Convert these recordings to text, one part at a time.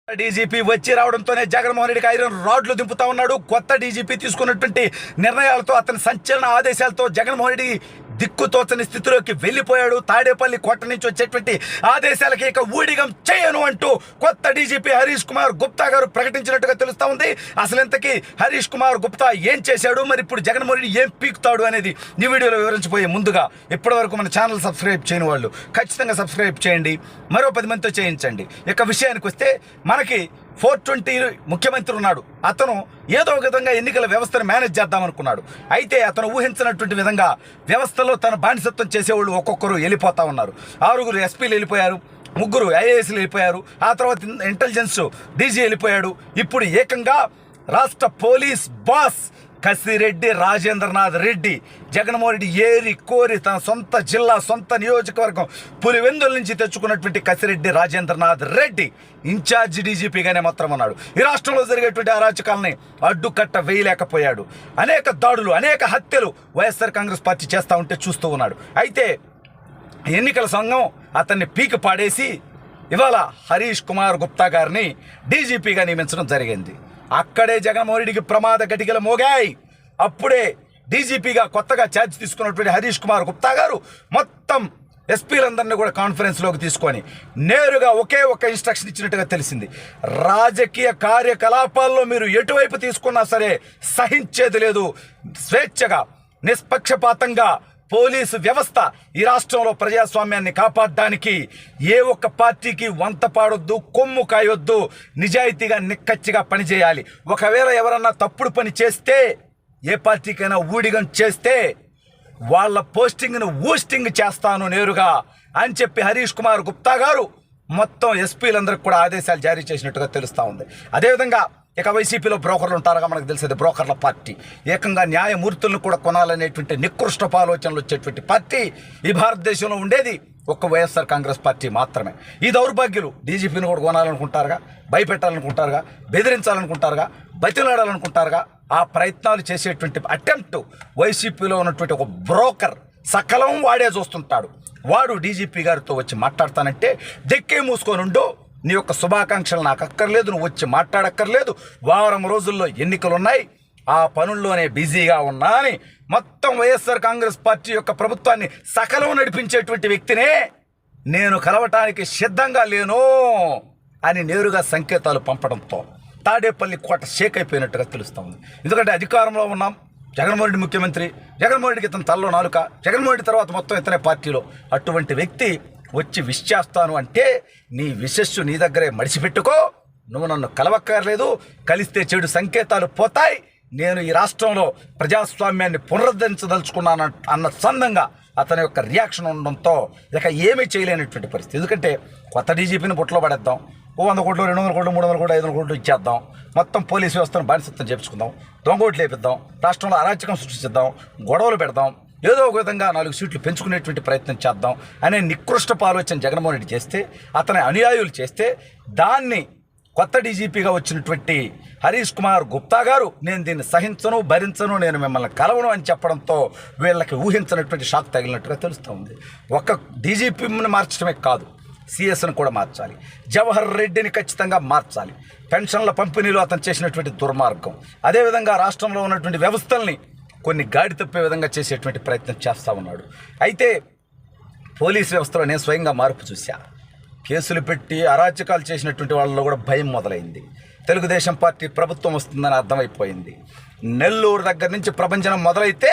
DGP వచ్చి రావడంతోనే జగన్మోహన్ రెడ్డికి ఐరన్ రాడ్లు దింపుతా ఉన్నాడు. కొత్త డీజీపీ తీసుకున్నటువంటి నిర్ణయాలతో, అతని సంచలన ఆదేశాలతో జగన్మోహన్ రెడ్డి దిక్కుతోచని స్థితిలోకి వెళ్ళిపోయాడు. తాడేపల్లి కోట నుంచి వచ్చేటువంటి ఆదేశాలకి ఇక ఊడిగం చేయను అంటూ కొత్త డీజీపీ హరీష్ కుమార్ గుప్తా గారు ప్రకటించినట్టుగా తెలుస్తా ఉంది. అసలు ఇంతకీ హరీష్ కుమార్ గుప్తా ఏం చేశాడు, మరి ఇప్పుడు జగన్మోహన్ రెడ్డి ఏం పీకుతాడు అనేది ఈ వీడియోలో వివరించిపోయే ముందుగా ఇప్పటివరకు మన ఛానల్ సబ్స్క్రైబ్ చేయని వాళ్ళు ఖచ్చితంగా సబ్స్క్రైబ్ చేయండి, మరో 10 మందితో చేయించండి. ఇక విషయానికి వస్తే మనకి 420 ముఖ్యమంత్రి ఉన్నాడు. అతను ఏదో ఒక విధంగా ఎన్నికల వ్యవస్థను మేనేజ్ చేద్దామనుకున్నాడు. అయితే అతను ఊహించినటువంటి విధంగా వ్యవస్థలో తన బానిసత్వం చేసేవాళ్ళు ఒక్కొక్కరు వెళ్ళిపోతా ఉన్నారు. 6 ఎస్పీలు వెళ్ళిపోయారు, 3 ఐఏఎస్లు వెళ్ళిపోయారు, ఆ తర్వాత ఇంటెలిజెన్స్ డీజీ వెళ్ళిపోయాడు. ఇప్పుడు ఏకంగా రాష్ట్ర పోలీస్ బాస్ కసిరెడ్డి రాజేంద్రనాథ్ రెడ్డి జగన్మోహన్ రెడ్డి ఏరి కోరి తన సొంత జిల్లా, సొంత నియోజకవర్గం పులివెందుల నుంచి తెచ్చుకున్నటువంటి కసిరెడ్డి రాజేంద్రనాథ్ రెడ్డి ఇన్ఛార్జి డీజీపీగానే మాత్రం ఉన్నాడు. ఈ రాష్ట్రంలో జరిగేటువంటి అరాచకాలని అడ్డుకట్ట వేయలేకపోయాడు. అనేక దాడులు, అనేక హత్యలు వైఎస్ఆర్ కాంగ్రెస్ పార్టీ చేస్తూ ఉంటే చూస్తూ ఉన్నాడు. అయితే ఎన్నికల సంఘం అతన్ని పీకి పాడేసి ఇవాళ హరీష్ కుమార్ గుప్తా గారిని డీజీపీగా నియమించడం జరిగింది. అక్కడే జగన్మోహన్ రెడ్డికి ప్రమాద గటికలు మోగాయి. అప్పుడే డీజీపీగా కొత్తగా ఛార్జ్ తీసుకున్నటువంటి హరీష్ కుమార్ గుప్తా గారు మొత్తం ఎస్పీలందరినీ కూడా కాన్ఫరెన్స్లోకి తీసుకొని నేరుగా ఒకే ఒక ఇన్స్ట్రక్షన్ ఇచ్చినట్టుగా తెలిసింది. రాజకీయ కార్యకలాపాల్లో మీరు ఎటువైపు తీసుకున్నా సరే సహించేది లేదు. స్వేచ్ఛగా, నిష్పక్షపాతంగా పోలీసు వ్యవస్థ ఈ రాష్ట్రంలో ప్రజాస్వామ్యాన్ని కాపాడడానికి ఏ ఒక్క పార్టీకి వంత పాడొద్దు, కొమ్ము కాయొద్దు, నిజాయితీగా నిక్కచ్చిగా పనిచేయాలి. ఒకవేళ ఎవరన్నా తప్పుడు పని చేస్తే, ఏ పార్టీకైనా ఊడిగం చేస్తే వాళ్ళ పోస్టింగ్ను ఊస్టింగ్ చేస్తాను నేరుగా అని చెప్పి హరీష్ కుమార్ గుప్తా గారు మొత్తం ఎస్పీలందరికీ కూడా ఆదేశాలు జారీ చేసినట్టుగా తెలుస్తూ ఉంది. అదేవిధంగా ఇక వైసీపీలో బ్రోకర్లు ఉంటారుగా, మనకు తెలిసేది బ్రోకర్ల పార్టీ. ఏకంగా న్యాయమూర్తులను కూడా కొనాలనేటువంటి నికృష్టపు ఆలోచనలు వచ్చేటువంటి పార్టీ ఈ భారతదేశంలో ఉండేది ఒక్క వైఎస్ఆర్ కాంగ్రెస్ పార్టీ మాత్రమే. ఈ దౌర్భాగ్యులు డీజీపీని కూడా కొనాలనుకుంటారుగా, భయపెట్టాలనుకుంటారుగా, బెదిరించాలనుకుంటారుగా, బతిలాడాలనుకుంటారుగా. ఆ ప్రయత్నాలు చేసేటువంటి అటెంప్ట్ వైసీపీలో ఉన్నటువంటి ఒక బ్రోకర్ సకలం వాడే చూస్తుంటాడు. వాడు డీజీపీ గారితో వచ్చి మాట్లాడతానంటే దెక్కే మూసుకొనుండు, నీ యొక్క శుభాకాంక్షలు నాకు అక్కర్లేదు, నువ్వు వచ్చి మాట్లాడక్కర్లేదు, వారం రోజుల్లో ఎన్నికలున్నాయి, ఆ పనుల్లోనే బిజీగా ఉన్నా అని మొత్తం వైఎస్ఆర్ కాంగ్రెస్ పార్టీ యొక్క ప్రభుత్వాన్ని సకలం నడిపించేటువంటి వ్యక్తినే నేను కలవటానికి సిద్ధంగా లేను అని నేరుగా సంకేతాలు పంపడంతో తాడేపల్లి కోట షేక్ అయిపోయినట్టుగా తెలుస్తుంది. ఎందుకంటే అధికారంలో ఉన్నాం, జగన్మోహన్ రెడ్డి ముఖ్యమంత్రి, జగన్మోహన్ రెడ్డికి ఇతను తల్లో నాలుక, జగన్మోహన్ రెడ్డి తర్వాత మొత్తం ఇతనే పార్టీలో. అటువంటి వ్యక్తి వచ్చి విష్ చేస్తాను అంటే నీ విశస్సు నీ దగ్గరే మడిచిపెట్టుకో, నువ్వు నన్ను కలవక్కర్లేదు, కలిస్తే చెడు సంకేతాలు పోతాయి, నేను ఈ రాష్ట్రంలో ప్రజాస్వామ్యాన్ని పునరుద్ధరించదలుచుకున్నాను అన్న సందంగా అతని యొక్క రియాక్షన్ ఉండడంతో ఇక ఏమీ చేయలేనటువంటి పరిస్థితి. ఎందుకంటే కొత్త డీజీపీని బుట్టలో పడేద్దాం, 100 కోట్లు, 200 కోట్లు, 300 కోట్లు, 500 కోట్లు ఇచ్చేద్దాం, మొత్తం పోలీసు వ్యవస్థను బానిసత్వం చేపించుకుందాం, దొంగోట్లు లేపిద్దాం, రాష్ట్రంలో అరాచకం సృష్టిద్దాం, గొడవలు పెడదాం, ఏదో ఒక విధంగా 4 సీట్లు పెంచుకునేటువంటి ప్రయత్నం చేద్దాం అనే నికృష్టపు ఆలోచన జగన్మోహన్ రెడ్డి చేస్తే, అతని అనుయాయులు చేస్తే, దాన్ని కొత్త డీజీపీగా వచ్చినటువంటి హరీష్ కుమార్ గుప్తా గారు నేను దీన్ని సహించను, భరించను, నేను మిమ్మల్ని కలవను అని చెప్పడంతో వీళ్ళకి ఊహించినటువంటి షాక్ తగిలినట్టుగా తెలుస్తూ ఉంది. ఒక డీజీపీని మార్చడమే కాదు, సిఎస్ను కూడా మార్చాలి, జవహర్ రెడ్డిని ఖచ్చితంగా మార్చాలి. పెన్షన్ల పంపిణీలో అతను చేసినటువంటి దుర్మార్గం, అదేవిధంగా రాష్ట్రంలో ఉన్నటువంటి వ్యవస్థల్ని కొన్ని గాడి తప్పే విధంగా చేసేటువంటి ప్రయత్నం చేస్తూ ఉన్నాడు. అయితే పోలీస్ వ్యవస్థలో నేను స్వయంగా మార్పు చూశా. కేసులు పెట్టి అరాచకాలు చేసినటువంటి వాళ్ళలో కూడా భయం మొదలైంది. తెలుగుదేశం పార్టీ ప్రభుత్వం వస్తుందని అర్థమైపోయింది. నెల్లూరు దగ్గర నుంచి ప్రభంజనం మొదలైతే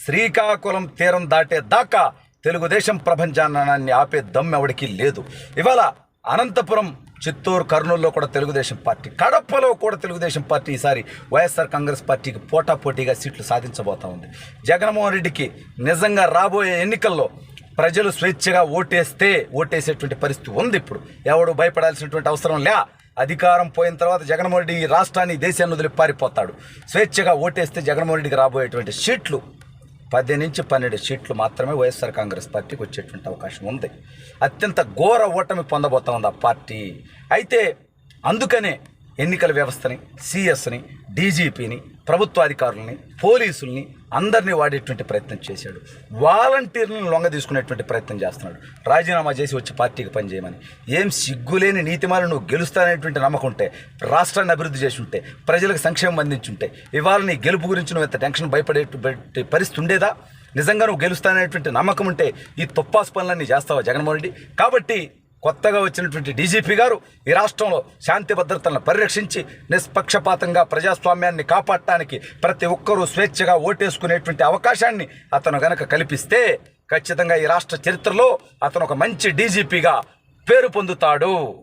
శ్రీకాకుళం తీరం దాటే దాకా తెలుగుదేశం ప్రభంజనాన్ని ఆపే దమ్మెవడికి లేదు. ఇవాళ అనంతపురం, చిత్తూరు, కర్నూలులో కూడా తెలుగుదేశం పార్టీ, కడపలో కూడా తెలుగుదేశం పార్టీ ఈసారి వైఎస్ఆర్ కాంగ్రెస్ పార్టీకి పోటాపోటీగా సీట్లు సాధించబోతా ఉంది. జగన్మోహన్ రెడ్డికి నిజంగా రాబోయే ఎన్నికల్లో ప్రజలు స్వేచ్ఛగా ఓటేసేటువంటి పరిస్థితి ఉంది. ఇప్పుడు ఎవడు భయపడాల్సినటువంటి అవసరం లే. అధికారం పోయిన తర్వాత జగన్మోహన్ రెడ్డి ఈ రాష్ట్రాన్ని, దేశాన్ని వదిలి పారిపోతాడు. స్వేచ్ఛగా ఓటేస్తే జగన్మోహన్ రెడ్డికి రాబోయేటువంటి సీట్లు 10 నుంచి 12 సీట్లు మాత్రమే వైఎస్ఆర్ కాంగ్రెస్ పార్టీకి వచ్చేటువంటి అవకాశం ఉంది. అత్యంత ఘోర ఓటమి పొందబోతా ఉంది ఆ పార్టీ. అయితే అందుకనే ఎన్నికల వ్యవస్థని, సిఎస్ని, డీజీపీని, ప్రభుత్వ అధికారులని, పోలీసుల్ని అందరినీ వాడేటువంటి ప్రయత్నం చేశాడు. వాలంటీర్లను లొంగ తీసుకునేటువంటి ప్రయత్నం చేస్తున్నాడు. రాజీనామా చేసి వచ్చి పార్టీకి పనిచేయమని. ఏం సిగ్గులేని నీతిమాలను నువ్వు గెలుస్తాననేటువంటి నమ్మకం ఉంటే, రాష్ట్రాన్ని అభివృద్ధి చేసి ఉంటే, ప్రజలకు సంక్షేమం అందించుంటే, ఇవాళ నీ గెలుపు గురించి నువ్వు ఎంత టెన్షన్ భయపడే పరిస్థితి ఉండేదా? నిజంగా నువ్వు గెలుస్తాననేటువంటి నమ్మకం ఉంటే ఈ తొప్పాసు పనులన్నీ చేస్తావా జగన్మోహన్ రెడ్డి? కాబట్టి కొత్తగా వచ్చినటువంటి డీజీపీ గారు ఈ రాష్ట్రంలో శాంతి భద్రతలను పరిరక్షించి నిష్పక్షపాతంగా ప్రజాస్వామ్యాన్ని కాపాడటానికి ప్రతి ఒక్కరూ స్వేచ్ఛగా ఓటేసుకునేటువంటి అవకాశాన్ని అతను గనక కల్పిస్తే ఖచ్చితంగా ఈ రాష్ట్ర చరిత్రలో అతను ఒక మంచి డీజీపీగా పేరు పొందుతాడు.